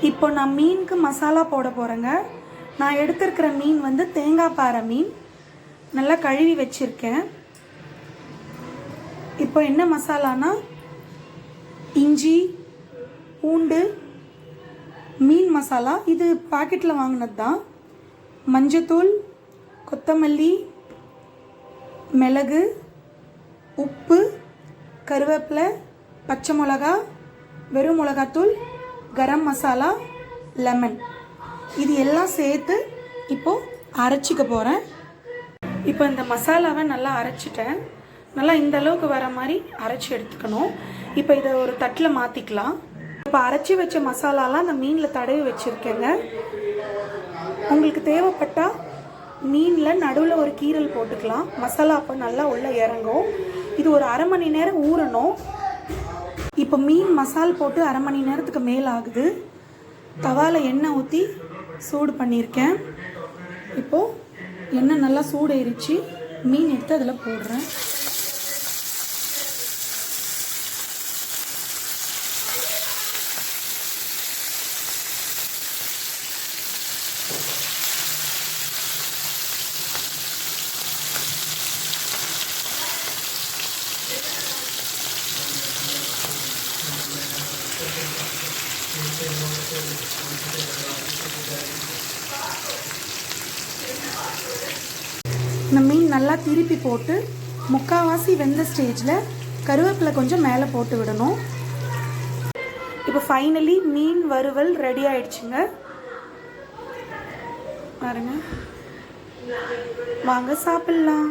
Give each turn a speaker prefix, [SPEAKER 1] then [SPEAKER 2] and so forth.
[SPEAKER 1] இப்போ நான் மீனுக்கு மசாலா போட போகிறேங்க. நான் எடுத்துருக்கிற மீன் வந்து தேங்காய் பாறை மீன், நல்லா கழுவி வச்சுருக்கேன். இப்போ என்ன மசாலானா இஞ்சி பூண்டு மீன் மசாலா, இது பாக்கெட்டில் வாங்கினது தான். மஞ்சத்தூள், கொத்தமல்லி, மிளகு, உப்பு, கருவேப்பிலை, பச்சை மிளகா, வெறும் மிளகாத்தூள், கரம் மசாலா, லெமன், இது எல்லாம் சேர்த்து இப்போது அரைச்சிக்க போகிறேன். இப்போ இந்த மசாலாவை நல்லா அரைச்சிட்டேன். நல்லா இந்த அளவுக்கு வர மாதிரி அரைச்சி எடுத்துக்கணும். இப்போ இதை ஒரு தட்டில் மாற்றிக்கலாம். இப்போ அரைச்சி வச்ச மசாலாலாம் அந்த மீனில் தடவி வச்சுருக்கேங்க. உங்களுக்கு தேவைப்பட்டால் மீனில் நடுவில் ஒரு கீரல் போட்டுக்கலாம். மசாலா அப்போ நல்லா உள்ளே இறங்கும். இது ஒரு அரை மணி நேரம் ஊறணும். இப்போ மீன் மசால் போட்டு அரை மணி நேரத்துக்கு மேல் ஆகுது. தவாவில் எண்ணெய் ஊற்றி சூடு பண்ணியிருக்கேன். இப்போது எண்ணெய் நல்லா சூடு ஏறிச்சு. மீன் எடுத்து அதில் போடுறேன். இந்த மீன் நல்லா திருப்பி போட்டு முக்கால்வாசி வெந்த ஸ்டேஜில் கருவேப்பிலை கொஞ்சம் மேலே போட்டு விடணும். இப்போ ஃபைனலி மீன் வறுவல் ரெடி ஆயிடுச்சுங்க. பாருங்க, வாங்க சாப்பிட்லாம்.